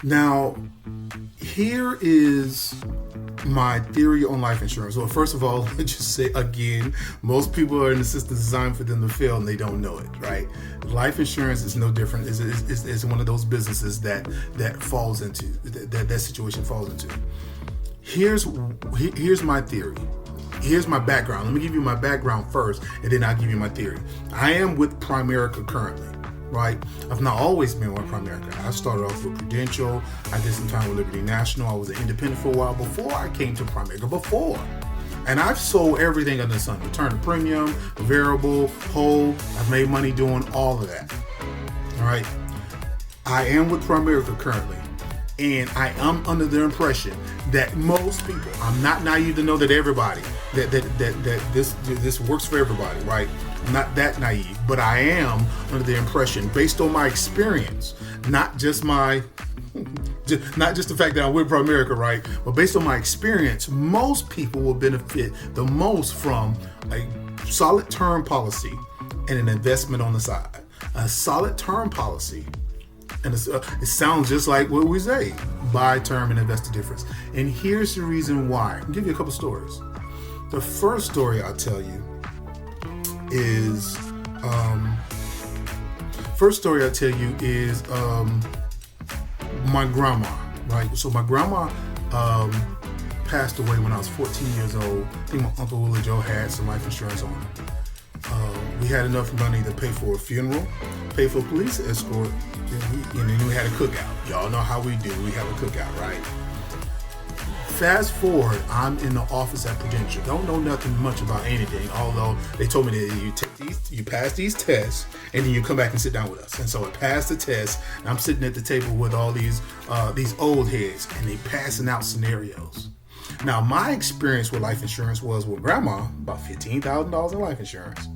Now, here is my theory on life insurance. Well, first of all, let's just say again, most people are in the system designed for them to fail and they don't know it, right? Life insurance is no different. It's one of those businesses that falls into, that situation falls into. Here's my theory. Here's my background. Let me give you my background first, and then I'll give you my theory. I am with Primerica currently, right? I've not always been with Primerica. I started off with Prudential. I did some time with Liberty National. I was an independent for a while before I came to Primerica. And I've sold everything under the sun. Return to premium, variable, whole. I've made money doing all of that. All right. I am with Primerica currently. And I am under the impression that most people, I'm not naive to know that everybody, that this works for everybody, right? I'm not that naive, but I am under the impression, based on my experience, not just the fact that I'm with Primerica, right? But based on my experience, most people will benefit the most from a solid term policy and an investment on the side. A solid term policy. And it sounds just like what we say, buy term and invest the difference. And here's the reason why. I'll give you a couple stories. The first story I'll tell you is, my grandma, right? So my grandma passed away when I was 14 years old. I think my Uncle Willie Joe had some life insurance on her. We had enough money to pay for a funeral, pay for a police escort, and then we had a cookout. Y'all know how we do. We have a cookout, right? Fast forward, I'm in the office at Prudential. Don't know nothing much about anything, although they told me that you pass these tests, and then you come back and sit down with us. And so I passed the test, and I'm sitting at the table with all these old heads, and they passing out scenarios. Now, my experience with life insurance was with Grandma, about $15,000 in life insurance.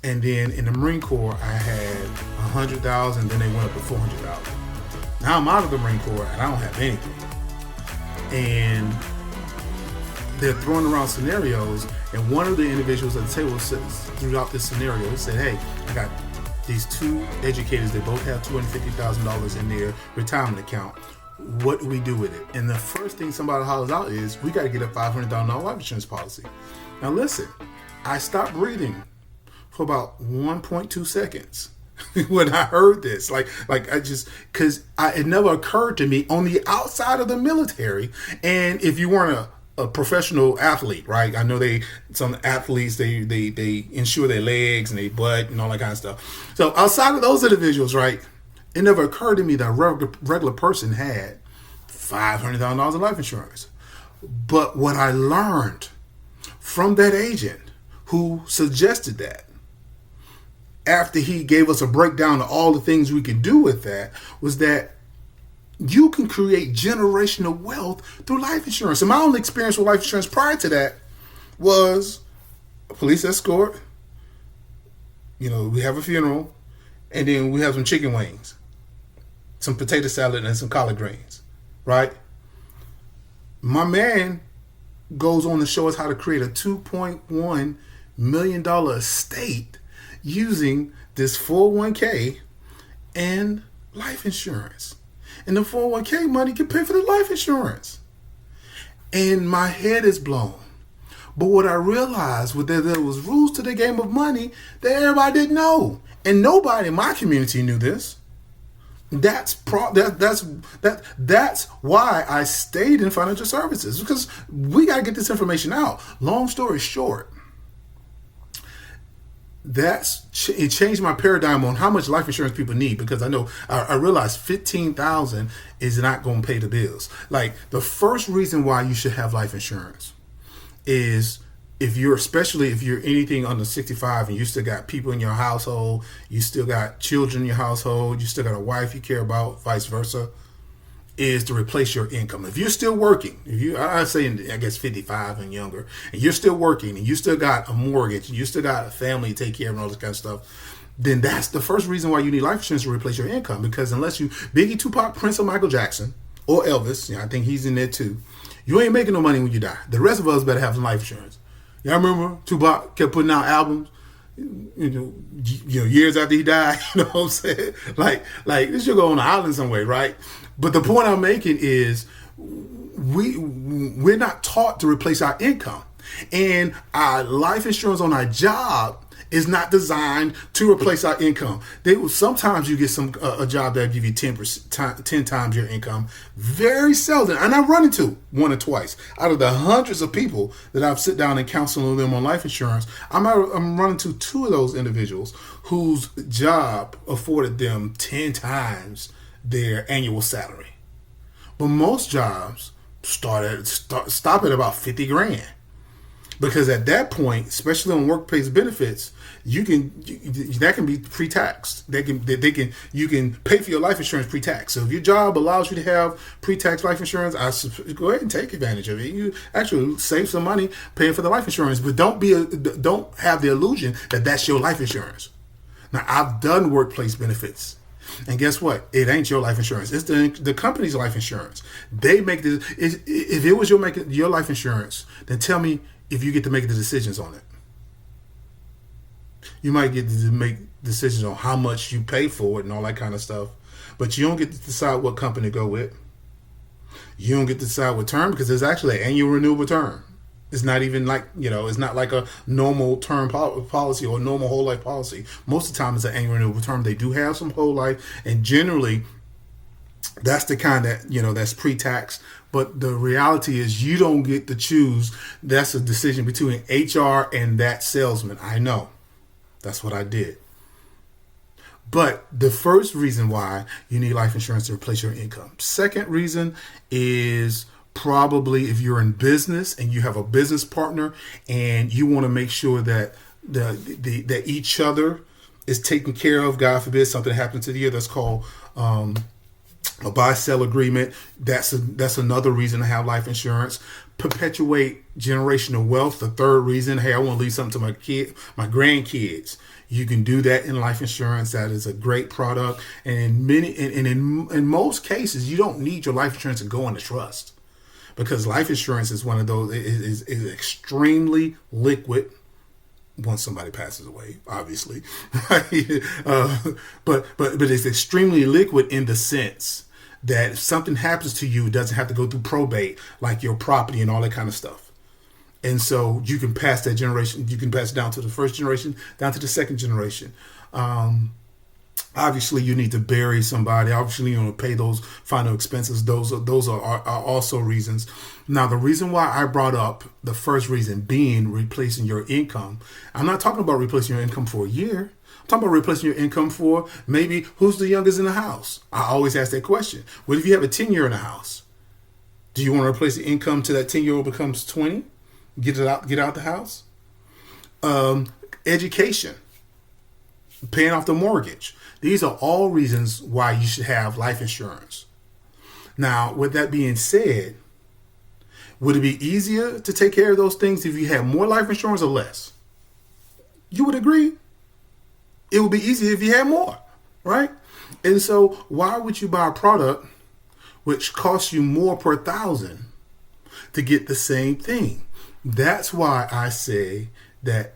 And then in the Marine Corps, I had $100,000, then they went up to $400,000. Now I'm out of the Marine Corps, and I don't have anything. And they're throwing around scenarios, and one of the individuals at the table threw out this scenario. He said, hey, I got these two educators. They both have $250,000 in their retirement account. What do we do with it? And the first thing somebody hollers out is, we got to get a $500,000 life insurance policy. Now listen, I stopped breathing for about 1.2 seconds when I heard this. Because it never occurred to me on the outside of the military. And if you weren't a professional athlete, right? I know some athletes, they insure their legs and their butt and all that kind of stuff. So outside of those individuals, right, it never occurred to me that a regular person had $500,000 in life insurance. But what I learned from that agent who suggested that, after he gave us a breakdown of all the things we could do with that, was that you can create generational wealth through life insurance. And my only experience with life insurance prior to that was a police escort. We have a funeral, and then we have some chicken wings, some potato salad, and some collard greens, right? My man goes on to show us how to create a $2.1 million estate using this 401k and life insurance. And the 401k money can pay for the life insurance. And my head is blown. But what I realized was that there was rules to the game of money that everybody didn't know. And nobody in my community knew this. That's why I stayed in financial services, because we got to get this information out. Long story short, it changed my paradigm on how much life insurance people need, because I realized $15,000 is not going to pay the bills. Like, the first reason why you should have life insurance is especially if you're anything under 65 and you still got people in your household, you still got children in your household, you still got a wife you care about, vice versa, is to replace your income. If you're still working, I say, I guess 55 and younger, and you're still working and you still got a mortgage and you still got a family to take care of and all this kind of stuff, then that's the first reason why you need life insurance, to replace your income. Because unless you Biggie, Tupac, Prince, or Michael Jackson, or Elvis, I think he's in there too, you ain't making no money when you die. The rest of us better have some life insurance. Y'all remember Tupac kept putting out albums? years after he died. You know what I'm saying? Like this should go on an island somewhere, right? But the point I'm making is we're not taught to replace our income, and our life insurance on our job is not designed to replace our income. Sometimes you get a job that give you 10 times your income. Very seldom, and I run into one or twice out of the hundreds of people that I've sit down and counsel them on life insurance. I'm running to two of those individuals whose job afforded them 10 times their annual salary. But most jobs stop at about 50 grand. Because at that point, especially on workplace benefits, that can be pre-taxed. You can pay for your life insurance pre-tax. So if your job allows you to have pre-tax life insurance, go ahead and take advantage of it. You actually save some money paying for the life insurance, but don't have the illusion that that's your life insurance. Now, I've done workplace benefits. And guess what? It ain't your life insurance. It's the company's life insurance. They make this. If it was your life insurance, then tell me if you get to make the decisions on it. You might get to make decisions on how much you pay for it and all that kind of stuff, but you don't get to decide what company to go with. You don't get to decide what term, because there's actually an annual renewable term. It's not even like, it's not like a normal term policy or a normal whole life policy. Most of the time it's an annual renewable term. They do have some whole life, and generally that's the kind that, that's pre-tax. But the reality is you don't get to choose. That's a decision between HR and that salesman. I know. That's what I did. But the first reason why you need life insurance to replace your income. Second reason is probably if you're in business and you have a business partner and you want to make sure that that each other is taken care of. God forbid something happens to the other. That's called a buy-sell agreement. That's another reason to have life insurance. Perpetuate generational wealth. The third reason, hey, I want to leave something to my grandkids. You can do that in life insurance. That is a great product. And in most cases, you don't need your life insurance to go into trust, because life insurance is one of those is extremely liquid. Once somebody passes away, obviously, but it's extremely liquid in the sense that if something happens to you, it doesn't have to go through probate like your property and all that kind of stuff. And so you can pass that generation, you can pass it down to the first generation, down to the second generation. Obviously, you need to bury somebody. Obviously, you want to pay those final expenses. Those are also reasons. Now, the reason why I brought up the first reason being replacing your income, I'm not talking about replacing your income for a year. I'm talking about replacing your income for maybe who's the youngest in the house. I always ask that question. What if you have a 10-year in the house? Do you want to replace the income till that 10-year-old becomes 20? Get out the house. Education, paying off the mortgage. These are all reasons why you should have life insurance. Now, with that being said, would it be easier to take care of those things if you had more life insurance or less? You would agree? It would be easier if you had more, right? And so why would you buy a product which costs you more per thousand to get the same thing? That's why I say that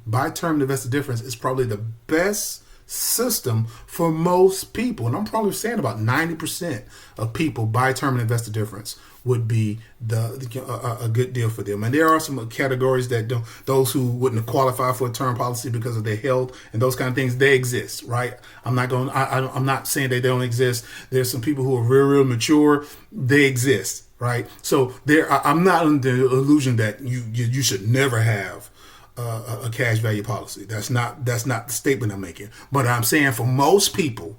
buy term to invest the difference is probably the best system for most people. And I'm probably saying about 90% of people buy term and invest the difference would be a good deal for them. And there are some categories that those who wouldn't qualify for a term policy because of their health and those kind of things, they exist, right? I'm not saying they don't exist. There's some people who are real mature. They exist, right? So I'm not under the illusion that you should never have a cash value policy. That's not the statement I'm making. But I'm saying for most people,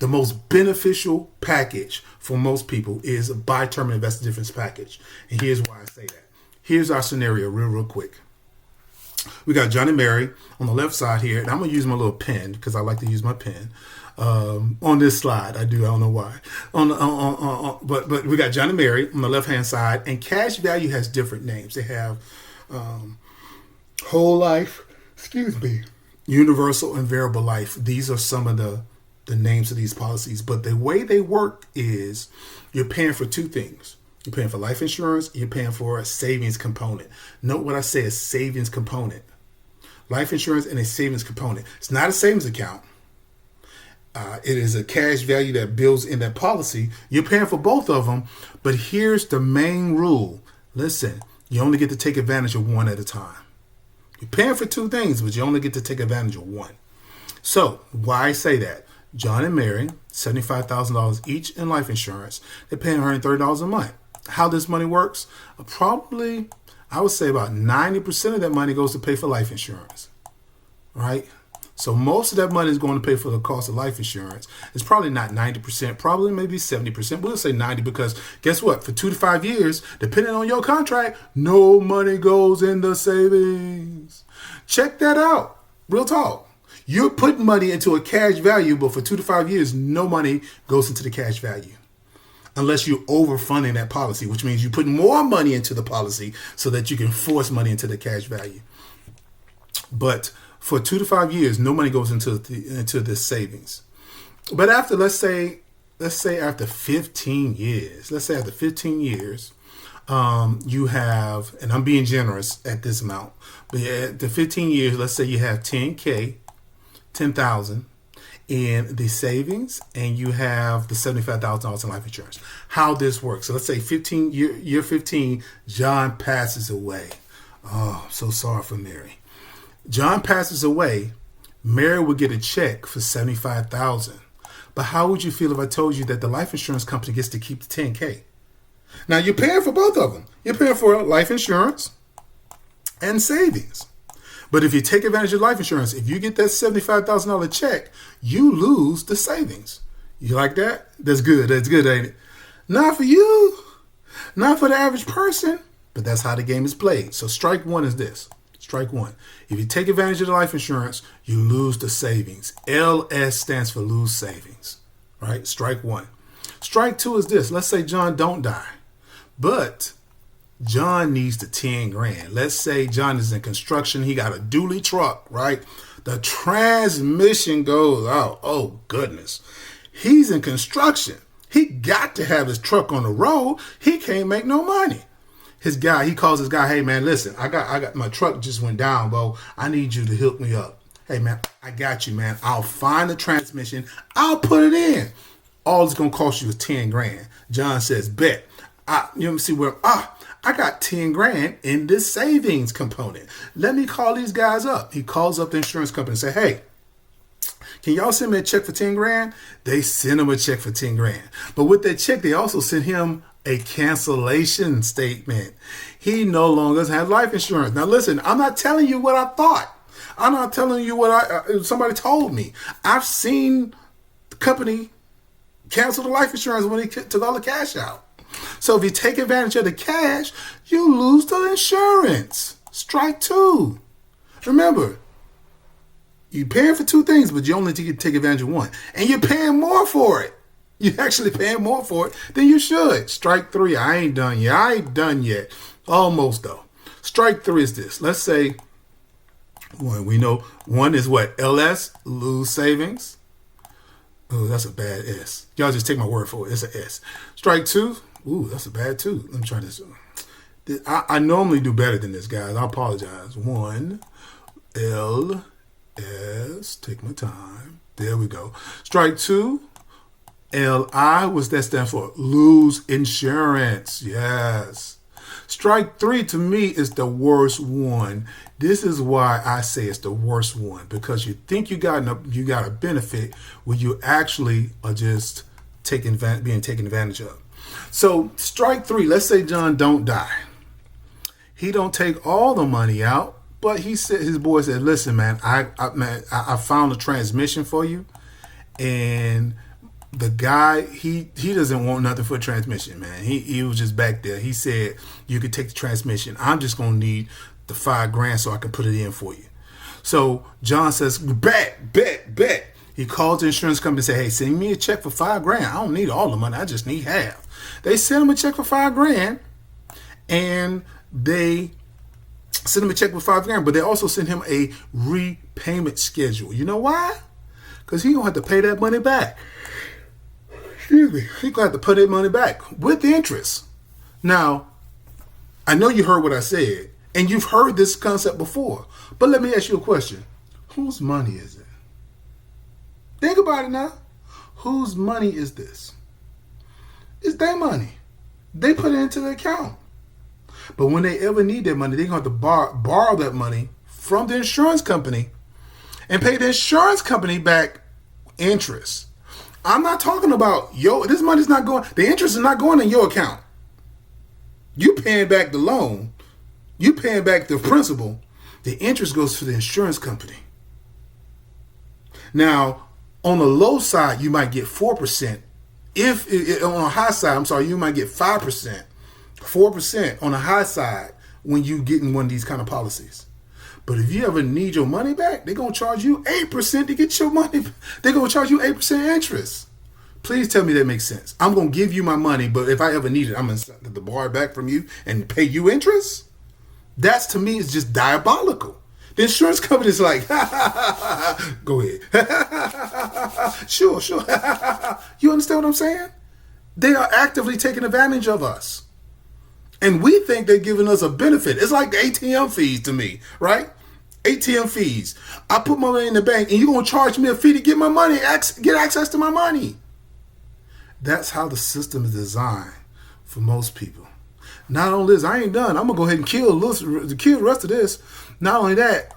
the most beneficial package for most people is a buy term and invest the difference package. And here's why I say that. Here's our scenario real quick. We got John and Mary on the left side here, and I'm going to use my little pen because I like to use my pen on this slide. I don't know why. But we got John and Mary on the left-hand side, and cash value has different names. They have whole life, universal and variable life. These are some of the names of these policies. But the way they work is you're paying for two things. You're paying for life insurance. You're paying for a savings component. Note what I say, a savings component. life insurance and a savings component. It's not a savings account. It is a cash value that builds in that policy. You're paying for both of them, but here's the main rule. Listen, you only get to take advantage of one at a time. You're paying for two things, but you only get to take advantage of one. So, why I say that? John and Mary, $75,000 each in life insurance. They're paying $130 a month. How this money works? Probably, I would say about 90% of that money goes to pay for life insurance, right? So most of that money is going to pay for the cost of life insurance. It's probably not 90%, probably maybe 70%. We'll say 90 because guess what? For 2 to 5 years, depending on your contract, no money goes in the savings. Check that out. Real talk. You're putting money into a cash value, but for 2 to 5 years, no money goes into the cash value. Unless you're overfunding that policy, which means you put more money into the policy so that you can force money into the cash value. But for 2 to 5 years, no money goes into this savings. But after, let's say after 15 years, you have, and I'm being generous at this amount, but at the 15 years, let's say you have 10,000 in the savings, and you have the $75,000 in life insurance. How this works? So let's say year 15, John passes away. Oh, so sorry for Mary. John passes away. Mary would get a check for $75,000. But how would you feel if I told you that the life insurance company gets to keep the $10,000? Now you're paying for both of them. You're paying for life insurance and savings. But if you take advantage of life insurance, if you get that $75,000 check, you lose the savings. You like that? That's good. That's good, ain't it? Not for you. Not for the average person. But that's how the game is played. So strike one is this. Strike one. If you take advantage of the life insurance, you lose the savings. LS stands for lose savings. Right? Strike one. Strike two is this. Let's say John don't die. But John needs the 10 grand. Let's say John is in construction. He got a dually truck, right? The transmission goes out. Oh, goodness. He's in construction. He got to have his truck on the road. He can't make no money. He calls his guy, hey, man, listen, I got my truck just went down, bro. I need you to hook me up. Hey, man, I got you, man. I'll find the transmission. I'll put it in. All it's going to cost you is 10 grand. John says, bet. I got 10 grand in this savings component. Let me call these guys up. He calls up the insurance company and say, hey, can y'all send me a check for 10 grand? They send him a check for 10 grand. But with that check, they also sent him a cancellation statement. He no longer has life insurance. Now, listen, I'm not telling you what I thought. I'm not telling you what somebody told me. I've seen the company cancel the life insurance when he took all the cash out. So if you take advantage of the cash, you lose the insurance. Strike two. Remember, you're paying for two things, but you only take advantage of one. And you're paying more for it. You're actually paying more for it than you should. Strike three. I ain't done yet. Almost, though. Strike three is this. Let's say, we know one is what? LS, lose savings. Oh, that's a bad S. Y'all just take my word for it. It's an S. Strike two. Ooh, that's a bad two. Let me try this. I normally do better than this, guys. I apologize. One, L, S. Take my time. There we go. Strike two. L-I, what's that stand for? Lose insurance. Yes. Strike three to me is the worst one. This is why I say it's the worst one, because you think you got a benefit when you actually are just being taken advantage of. So strike three, let's say John don't die. He don't take all the money out, but his boy said, listen, man, I found a transmission for you, and the guy, he doesn't want nothing for a transmission, man. He was just back there. He said, you could take the transmission. I'm just going to need the 5 grand so I can put it in for you. So John says, bet. He calls the insurance company and says, hey, send me a check for 5 grand. I don't need all the money. I just need half. They send him a check for 5 grand, and they send him a check for 5 grand, but they also send him a repayment schedule. You know why? Because he's going to have to pay that money back. He's going to have to put that money back with interest. Now, I know you heard what I said, and you've heard this concept before, But let me ask you a question. Whose money is it? Think about it now. Whose money is this? It's their money. They put it into the account. But when they ever need their money, they're going to have to borrow that money from the insurance company and pay the insurance company back interest. I'm not talking about, this money's not going, the interest is not going in your account. You paying back the loan. You paying back the principal. The interest goes to the insurance company. Now, on the low side, you might get 4%. On a high side, you might get 5%. 4% on the high side when you get in one of these kind of policies. But if you ever need your money back, they're going to charge you 8% to get your money. They're going to charge you 8% interest. Please tell me that makes sense. I'm going to give you my money, but if I ever need it, I'm going to borrow it back from you and pay you interest? That's, to me, is just diabolical. The insurance company is like, go ahead. Sure. You understand what I'm saying? They are actively taking advantage of us. And we think they're giving us a benefit. It's like the ATM fees to me, right? ATM fees. I put my money in the bank and you're going to charge me a fee to get my money, get access to my money. That's how the system is designed for most people. Not only this, I ain't done. I'm going to go ahead and kill the rest of this. Not only that,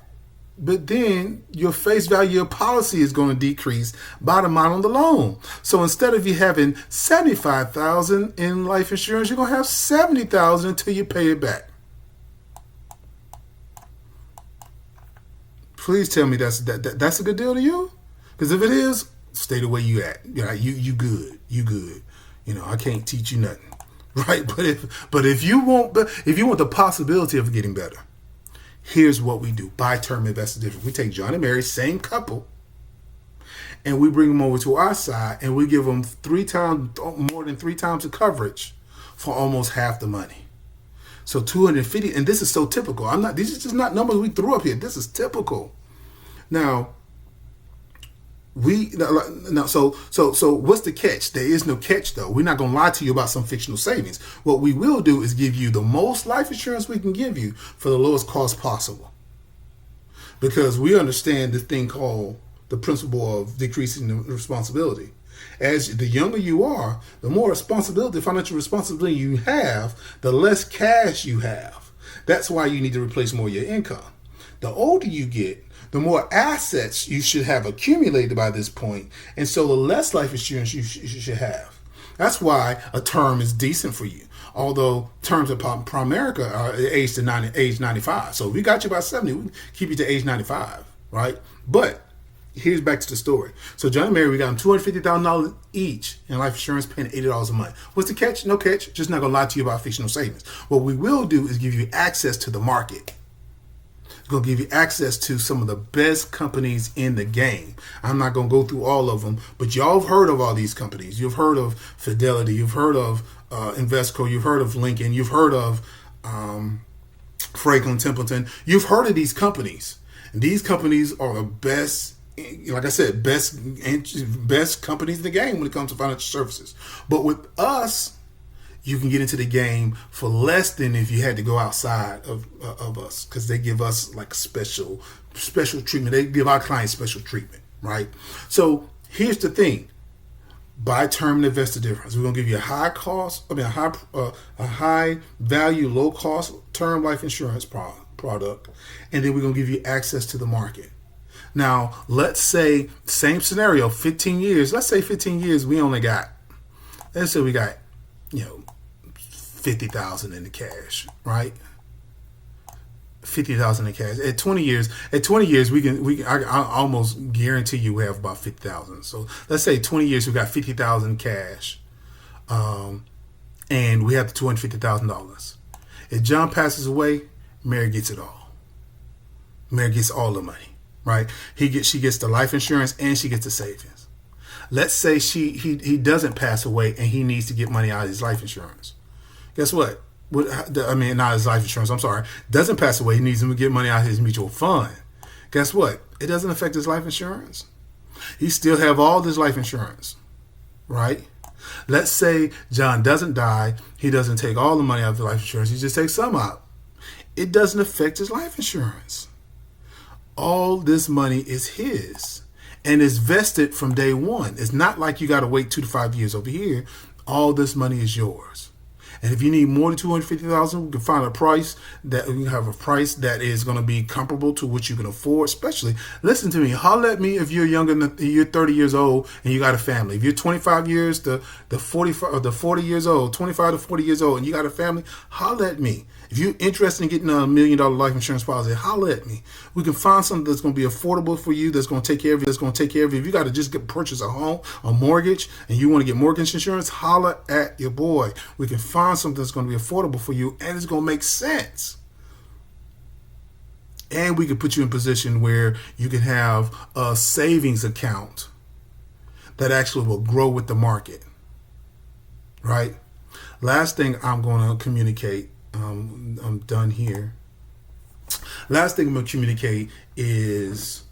but then your face value of your policy is going to decrease by the amount on the loan. So instead of you having $75,000 in life insurance, you're going to have $70,000 until you pay it back. Please tell me that's a good deal to you? Because if it is, stay the way you at. You good. You good. I can't teach you nothing. Right? But if you want the possibility of getting better, here's what we do. Buy term invested different. We take John and Mary, same couple, and we bring them over to our side and we give them more than three times the coverage for almost half the money. So 250, and this is so typical. These are just not numbers we threw up here. This is typical. Now, so what's the catch? There is no catch, though. We're not going to lie to you about some fictional savings. What we will do is give you the most life insurance we can give you for the lowest cost possible. Because we understand this thing called the principle of decreasing the responsibility. As the younger you are, the more financial responsibility you have, the less cash you have. That's why you need to replace more of your income. The older you get, the more assets you should have accumulated by this point, and so the less life insurance you should have. That's why a term is decent for you. Although terms of Primerica are age 95. So if we got you by 70, we can keep you to age 95, right? But here's back to the story. So John and Mary, we got them $250,000 each in life insurance, paying $80 a month. What's the catch? No catch. Just not going to lie to you about fictional savings. What we will do is give you access to the market. It's going to give you access to some of the best companies in the game. I'm not going to go through all of them, but y'all have heard of all these companies. You've heard of Fidelity. You've heard of Invesco. You've heard of Lincoln. You've heard of Franklin Templeton. You've heard of these companies. And these companies are the best, like I said, best companies in the game when it comes to financial services. But with us, you can get into the game for less than if you had to go outside of us, because they give us like special treatment. They give our clients special treatment, right? So here's the thing: buy term and invest the difference. We're gonna give you a high value, low cost term life insurance product, and then we're gonna give you access to the market. Now, let's say same scenario, 15 years. Let's say 15 years we got 50,000 in the cash, right? 50,000 in cash. At 20 years, I almost guarantee you we have about 50,000. So let's say 20 years we got 50,000 cash, and we have the $250,000. If John passes away, Mary gets it all. Mary gets all the money, right? She gets the life insurance and she gets the savings. Let's say he doesn't pass away and he needs to get money out of his life insurance. Guess what? Not his life insurance. I'm sorry. Doesn't pass away. He needs to get money out of his mutual fund. Guess what? It doesn't affect his life insurance. He still have all this life insurance, right? Let's say John doesn't die. He doesn't take all the money out of the life insurance. He just takes some out. It doesn't affect his life insurance. all this money is his and is vested from day one. It's not like you got to wait 2 to 5 years over here. All this money is yours. And if you need more than $250,000, we can find a price that we have a price that is going to be comparable to what you can afford. Especially, listen to me. Holler at me if you're younger than you're 30 years old and you got a family. If you're 25 years to the 40 years old, 25 to 40 years old, and you got a family, holler at me. If you're interested in getting $1 million life insurance policy, holler at me. We can find something that's going to be affordable for you, that's going to take care of you, that's going to take care of you. If you got to just purchase a home, a mortgage, and you want to get mortgage insurance, holler at your boy. We can find something that's going to be affordable for you, and it's going to make sense. And we can put you in a position where you can have a savings account that actually will grow with the market. Right? Last thing I'm going to communicate. I'm done here. Last thing I'm going to communicate is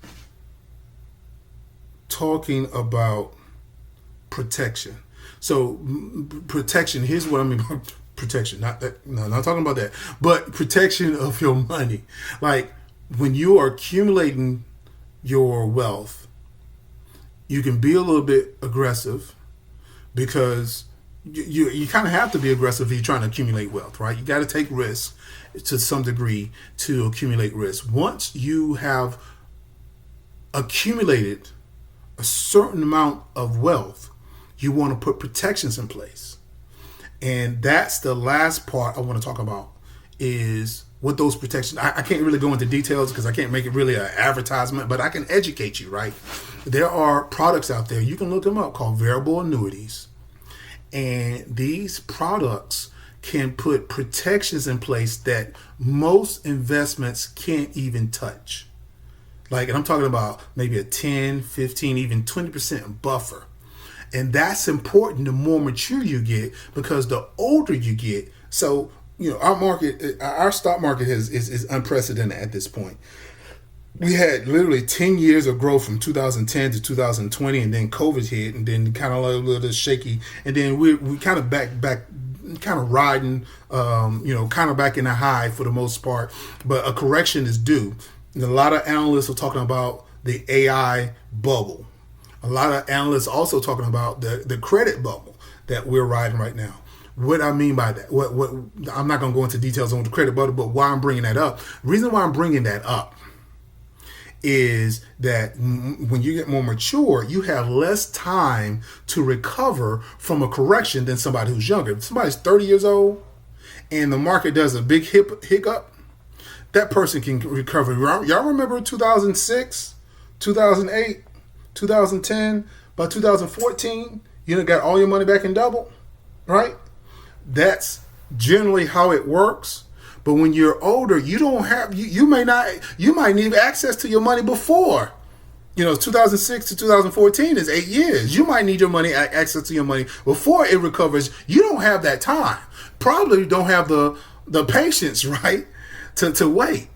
talking about protection. So protection, here's what I mean by protection. Not talking about that, but protection of your money. Like when you are accumulating your wealth, you can be a little bit aggressive because you kind of have to be aggressive if you're trying to accumulate wealth, right? You got to take risks to some degree to accumulate risk. Once you have accumulated a certain amount of wealth, you want to put protections in place. And that's the last part I want to talk about is what those protections. I can't really go into details because I can't make it really an advertisement, but I can educate you, right? There are products out there, you can look them up, called variable annuities. And these products can put protections in place that most investments can't even touch. Like, and I'm talking about maybe a 10, 15, even 20% buffer. And that's important the more mature you get, because the older you get. So, our stock market is unprecedented at this point. We had literally 10 years of growth from 2010 to 2020, and then COVID hit, and then kind of a little shaky, and then we kind of back kind of riding, kind of back in the high for the most part, but a correction is due. And a lot of analysts are talking about the AI bubble. A lot of analysts also talking about the credit bubble that we're riding right now. What I mean by that, what I'm not going to go into details on the credit bubble, but why I'm bringing that up. The reason why I'm bringing that up is that when you get more mature, you have less time to recover from a correction than somebody who's younger. If somebody's 30 years old and the market does a big hiccup, that person can recover. Y'all remember 2006, 2008, 2010, by 2014, you got all your money back in double, right? That's generally how it works. But when you're older, you don't have, you might need access to your money before. 2006 to 2014 is 8 years. You might need your money, access to your money before it recovers. You don't have that time. Probably don't have the patience, right, to wait.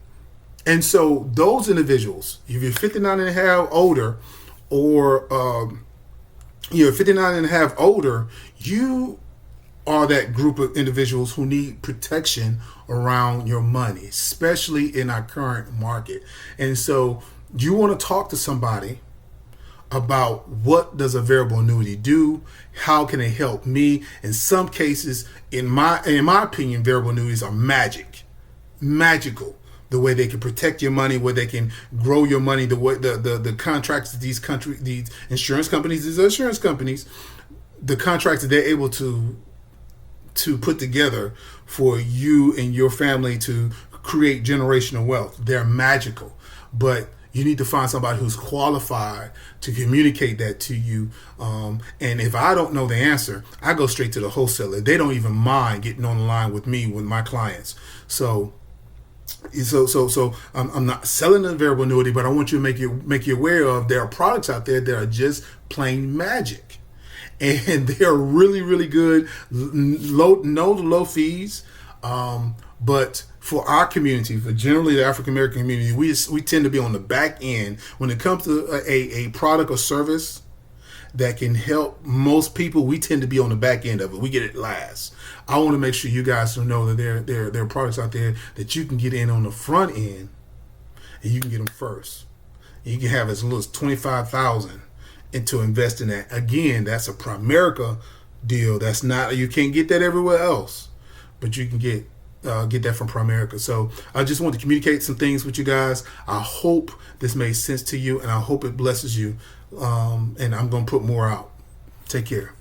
And so those individuals, if you're 59 and a half older, or you're 59 and a half older, you are that group of individuals who need protection around your money, especially in our current market. And so you want to talk to somebody about what does a variable annuity do? How can it help me? In some cases, in my opinion, variable annuities are magical. The way they can protect your money, where they can grow your money, the way the contracts that these insurance companies, the contracts that they're able to put together for you and your family to create generational wealth. They're magical, but you need to find somebody who's qualified to communicate that to you. And if I don't know the answer, I go straight to the wholesaler. They don't even mind getting on the line with me, with my clients. So I'm not selling a variable annuity, but I want you to make you aware of there are products out there that are just plain magic. And they're really, really good, low fees. But for our community, for generally the African American community, we tend to be on the back end when it comes to a product or service that can help most people. We tend to be on the back end of it. We get it last. I want to make sure you guys know that there are products out there that you can get in on the front end and you can get them first. You can have as little as 25,000 into invest in that. Again, that's a Primerica deal. That's not, you can't get that everywhere else, but you can get that from Primerica. So I just want to communicate some things with you guys. I hope this made sense to you, and I hope it blesses you. And I'm going to put more out. Take care.